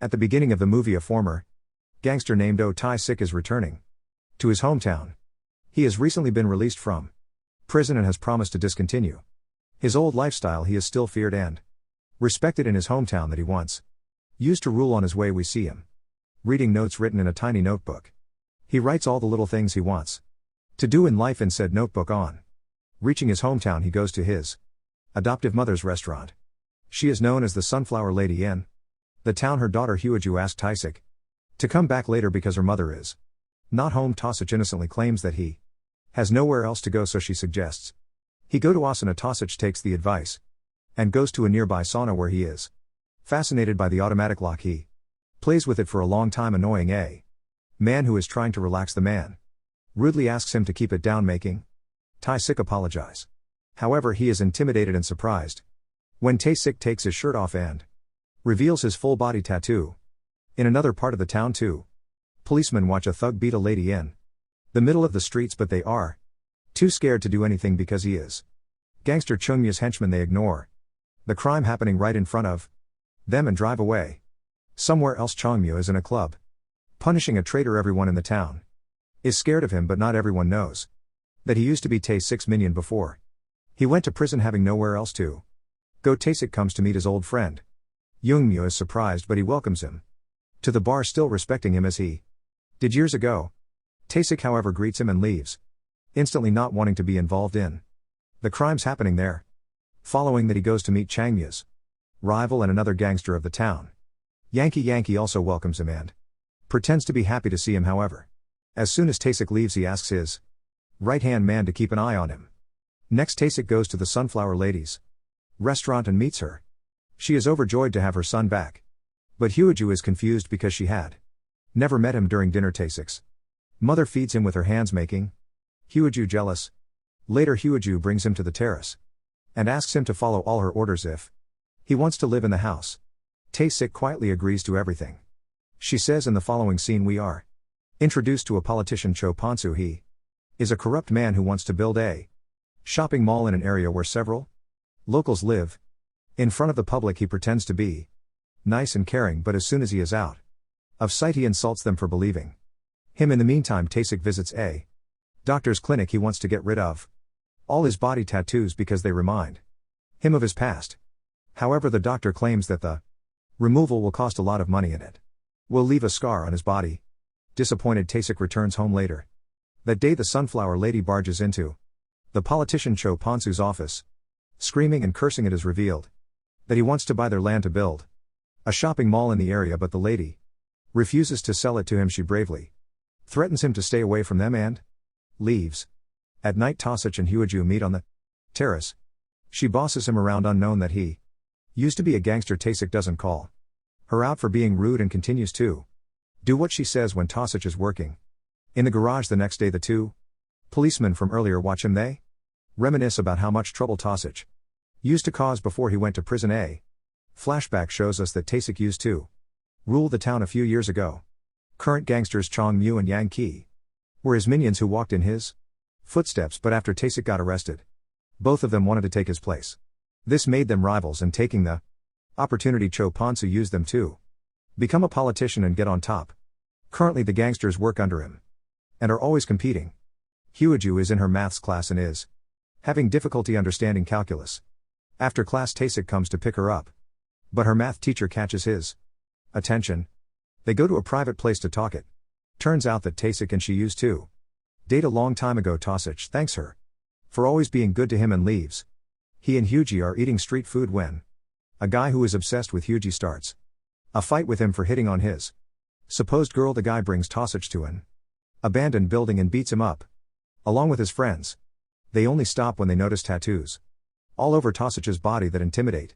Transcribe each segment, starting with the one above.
At the beginning of the movie, a former gangster named Tai-sik is returning to his hometown. He has recently been released from prison and has promised to discontinue his old lifestyle. He is still feared and respected in his hometown that he once used to rule. On his way, we see him reading notes written in a tiny notebook. He writes all the little things he wants to do in life in said notebook. On reaching his hometown, he goes to his adoptive mother's restaurant. She is known as the Sunflower Lady in the town. Her daughter Hyuju asked Tai-sik to come back later because her mother is not home. Tai-sik innocently claims that he has nowhere else to go, so she suggests he go to asana. Tai-sik takes the advice and goes to a nearby sauna where he is fascinated by the automatic lock. He plays with it for a long time, annoying a man who is trying to relax. The man rudely asks him to keep it down, making Tai-sik apologize. However, he is intimidated and surprised when Tai-sik takes his shirt off and reveals his full body tattoo. In another part of the town, two policemen watch a thug beat a lady in the middle of the streets, but they are too scared to do anything because he is gangster Chung-myo's henchman. They ignore the crime happening right in front of them and drive away. Somewhere else, Chung-myo is in a club punishing a traitor. Everyone in the town is scared of him, but not everyone knows that he used to be Tai-sik's minion before he went to prison, having nowhere else to go. Tai-sik comes to meet his old friend. Jung-myo is surprised, but he welcomes him to the bar, still respecting him as he did years ago. Tai-sik, however, greets him and leaves, instantly not wanting to be involved in the crimes happening there. Following that, he goes to meet Chang-myo's rival and another gangster of the town. Yankee also welcomes him and pretends to be happy to see him. However, as soon as Tai-sik leaves, he asks his right-hand man to keep an eye on him. Next, Tai-sik goes to the Sunflower Lady's restaurant and meets her. She is overjoyed to have her son back, but Hyuju is confused because she had never met him during dinner. Tai-sik's mother feeds him with her hands, making Hyuju jealous. Later, Hyuju brings him to the terrace and asks him to follow all her orders if he wants to live in the house. Tai-sik quietly agrees to everything she says. In the following scene, we are introduced to a politician, Cho Ponsu. He is a corrupt man who wants to build a shopping mall in an area where several locals live. In front of the public, he pretends to be nice and caring, but as soon as he is out of sight, he insults them for believing him. In the meantime, Tai-sik visits a doctor's clinic. He wants to get rid of all his body tattoos because they remind him of his past. However, the doctor claims that the removal will cost a lot of money and it will leave a scar on his body. Disappointed, Tai-sik returns home later. That day, the Sunflower Lady barges into the politician Cho Ponsu's office. Screaming and cursing, it is revealed that he wants to buy their land to build a shopping mall in the area, but the lady refuses to sell it to him. She bravely threatens him to stay away from them and leaves. At night, Tai-sik and Hyuju meet on the terrace. She bosses him around, unknown that he used to be a gangster. Tai-sik doesn't call her out for being rude and continues to do what she says when Tai-sik is working in the garage. The next day, the two policemen from earlier watch him. They reminisce about how much trouble Tai-sik used to cause before he went to prison. A flashback shows us that Tai-sik used to rule the town a few years ago. Current gangsters Chong-myo and Yang Ki were his minions who walked in his footsteps, but after Tai-sik got arrested, both of them wanted to take his place. This made them rivals, and taking the opportunity, Cho Ponsu used them to become a politician and get on top. Currently, the gangsters work under him and are always competing. Hyuju is in her maths class and is having difficulty understanding calculus. After class, Tai-sik comes to pick her up, but her math teacher catches his attention. They go to a private place to talk. It turns out that Tai-sik and she used to date a long time ago. Tai-sik thanks her for always being good to him and leaves. He and Hyuji are eating street food when a guy who is obsessed with Hyuji starts a fight with him for hitting on his supposed girl. The guy brings Tai-sik to an abandoned building and beats him up, along with his friends. They only stop when they notice tattoos all over Tai-sik's body that intimidate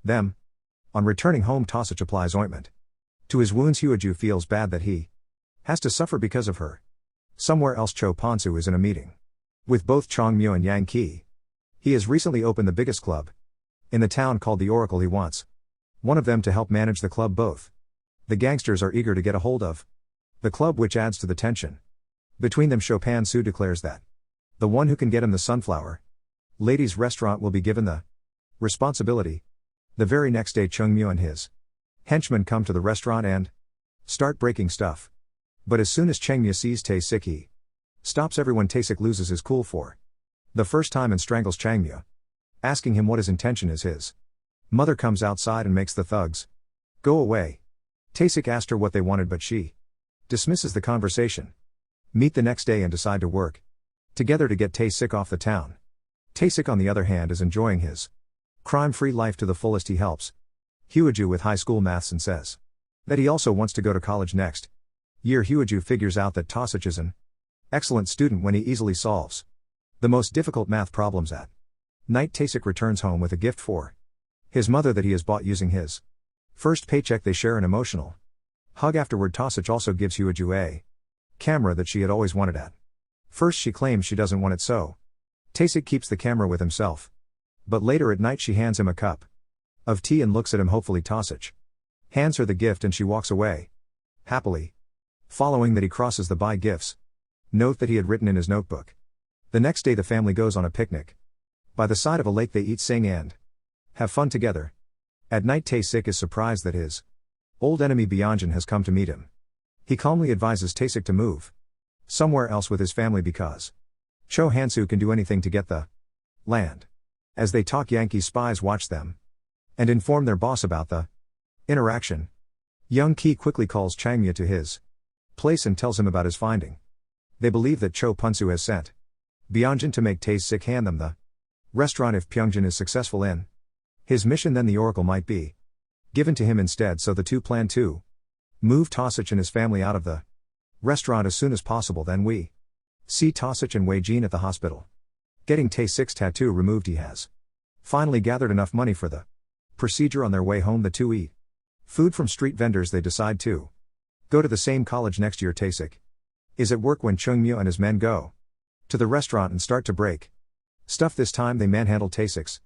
them. On returning home, Tai-sik applies ointment to his wounds. Hyuju feels bad that he has to suffer because of her. Somewhere else, Cho Ponsu is in a meeting with both Chong-myo and Yang Ki. He has recently opened the biggest club in the town called the Oracle. He wants one of them to help manage the club. Both the gangsters are eager to get a hold of the club, which adds to the tension between them. Chopin Su declares that the one who can get him the Sunflower Lady's restaurant will be given the responsibility. The very next day, Chung-myo and his Henchmen come to the restaurant and start breaking stuff. But as soon as Chengmya sees Tae-sik, he stops everyone. Tae-sik loses his cool for the first time and strangles Changmya, asking him what his intention is. His mother comes outside and makes the thugs go away. Tae-sik asked her what they wanted, but she dismisses the conversation. Meet the next day and decide to work together to get Tae-sik off the town. Tae-sik, on the other hand, is enjoying his crime-free life to the fullest. He helps Hyeju with high school maths and says that he also wants to go to college next year. Hyeju figures out that Tae-sik is an excellent student when he easily solves the most difficult math problems at night. Tae-sik returns home with a gift for his mother that he has bought using his first paycheck. They share an emotional hug afterward. Tae-sik also gives Hyeju a camera that she had always wanted. At first she claims she doesn't want it, so Tae-sik keeps the camera with himself. But later at night she hands him a cup of tea and looks at him hopefully. Tae-sik hands her the gift and she walks away happily. Following that, he crosses the buy gifts note that he had written in his notebook. The next day the family goes on a picnic. By the side of a lake they eat, sing and have fun together. At night Tae-sik is surprised that his old enemy Byunjin has come to meet him. He calmly advises Tae-sik to move somewhere else with his family because Cho Han-soo can do anything to get the land. As they talk, Yankee spies watch them and inform their boss about the interaction. Young Ki quickly calls Changmya to his place and tells him about his finding. They believe that Cho Pun-soo has sent Byunjin to make Tae-sik hand them the restaurant. If Pyongjin is successful in his mission, then the oracle might be given to him instead, so the two plan to move Tae-sik and his family out of the restaurant as soon as possible. Then we see Tae-sik and Wei-jin at the hospital getting Tae-sik's tattoo removed. He has finally gathered enough money for the procedure. On their way home the two eat food from street vendors. They decide to go to the same college next year. Tae-sik is at work when Chungmyo and his men go to the restaurant and start to break stuff. This time they manhandle Tae-sik's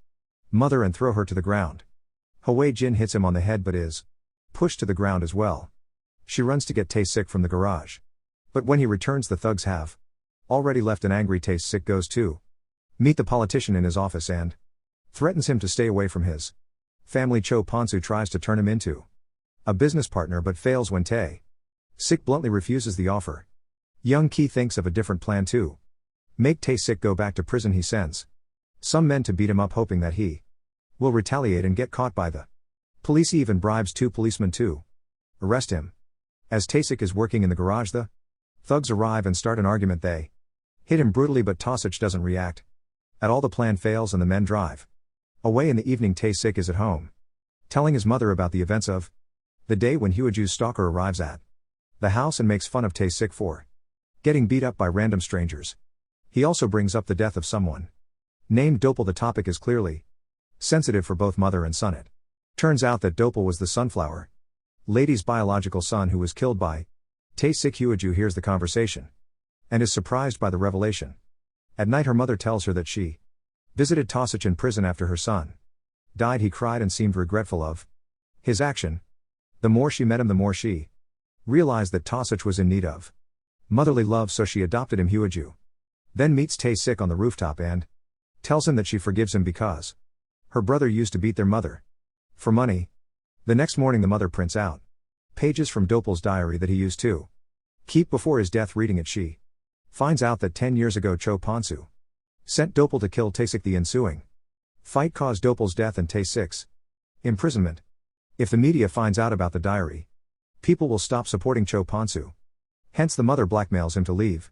mother and throw her to the ground. Wei-jin hits him on the head but is pushed to the ground as well. She runs to get Tae-sik from the garage. But when he returns, the thugs have already left. An angry Tae-sik goes to meet the politician in his office and threatens him to stay away from his family. Cho Pon-soo tries to turn him into a business partner but fails when Tae-sik bluntly refuses the offer. Young Ki thinks of a different plan to make Tae-sik go back to prison. He sends some men to beat him up, hoping that he will retaliate and get caught by the police. He even bribes two policemen to arrest him. As Tae-sik is working in the garage, the thugs arrive and start an argument. They hit him brutally but Tae-sik doesn't react at all. The plan fails and the men drive away. In the evening Tae-sik is at home telling his mother about the events of the day when Hyeju's stalker arrives at the house and makes fun of Tae-sik for getting beat up by random strangers. He also brings up the death of someone named Dopal. The topic is clearly sensitive for both mother and son. It turns out that Dopal was the Sunflower lady's biological son who was killed by Tae-sik. Hyeju hears the conversation and is surprised by the revelation. At night her mother tells her that she visited Tae-sik in prison after her son died. He cried and seemed regretful of his action. The more she met him, the more she realized that Tae-sik was in need of motherly love, so she adopted him. Hyeju then meets Tae-sik on the rooftop and tells him that she forgives him because her brother used to beat their mother for money. The next morning the mother prints out pages from Dopal's diary that he used to keep before his death. Reading it, she finds out that 10 years ago Cho Pon-soo sent Dopal to kill Tae-sik. The ensuing fight caused Dopal's death and Tae-sik's imprisonment. If the media finds out about the diary, people will stop supporting Cho Pon-soo. Hence the mother blackmails him to leave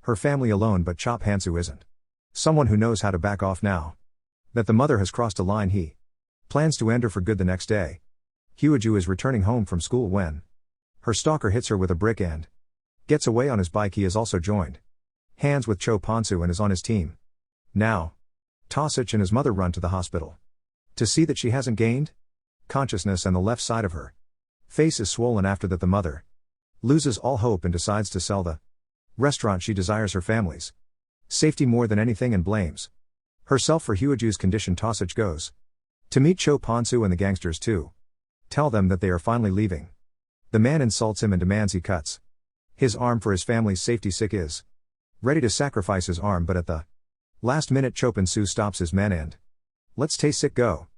her family alone, but Cho Pon-soo isn't someone who knows how to back off. Now that the mother has crossed a line, he plans to end her for good. The next day Hyeju is returning home from school when her stalker hits her with a brick and gets away on his bike. He has also joined hands with Cho Pon-soo and is on his team. Now Tae-sik and his mother run to the hospital to see that she hasn't gained consciousness and the left side of her face is swollen. After that the mother loses all hope and decides to sell the restaurant. She desires her family's safety more than anything and blames herself for Hyeju's condition. Tae-sik goes to meet Cho Pon-soo and the gangsters to tell them that they are finally leaving. The man insults him and demands he cuts his arm for his family's safety. Sik is ready to sacrifice his arm, but at the last minute Cho Pon-soo stops his men and lets Tae-sik go.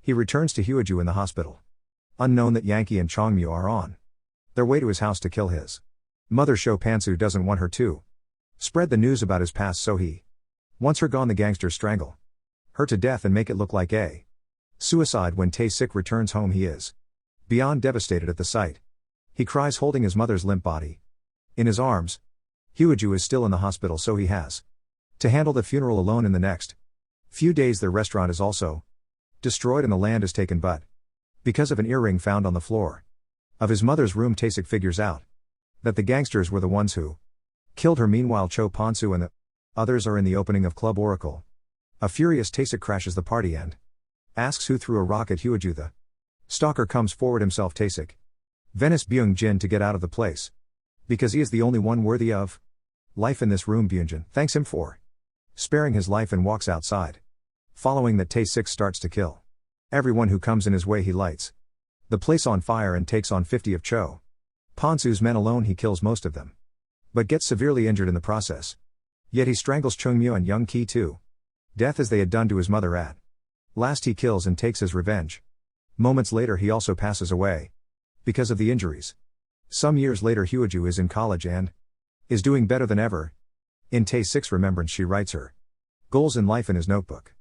He returns to Hyeju in the hospital Unknown that Yankee and Chongmyu are on their way to his house to kill his mother. Sho Pansu doesn't want her to spread the news about his past, so he wants her gone. The gangsters strangle her to death and make it look like a suicide. When Tae-sik returns home, he is beyond devastated at the sight. He cries, holding his mother's limp body in his arms. Hyuju is still in the hospital, so he has to handle the funeral alone. In the next few days, their restaurant is also destroyed and the land is taken, but because of an earring found on the floor of his mother's room, Tae-sik figures out that the gangsters were the ones who killed her. Meanwhile, Cho Ponsu and the others are in the opening of Club Oracle. A furious Tae-sik crashes the party and asks who threw a rock at Hyuju. The stalker comes forward himself. Tae-sik Venice Byung-jin to get out of the place because he is the only one worthy of life in this room. Byung-jin thanks him for sparing his life and walks outside. Following that, Tae-sik starts to kill everyone who comes in his way. He lights the place on fire and takes on 50 of Cho Ponsu's men alone. He kills most of them, but gets severely injured in the process. Yet he strangles Chungmyu and Young Ki to death as they had done to his mother at last. He kills and takes his revenge. Moments later, he also passes away because of the injuries. Some years later, Hyuju is in college and is doing better than ever. In Tae-sik's remembrance, she writes her goals in life in his notebook.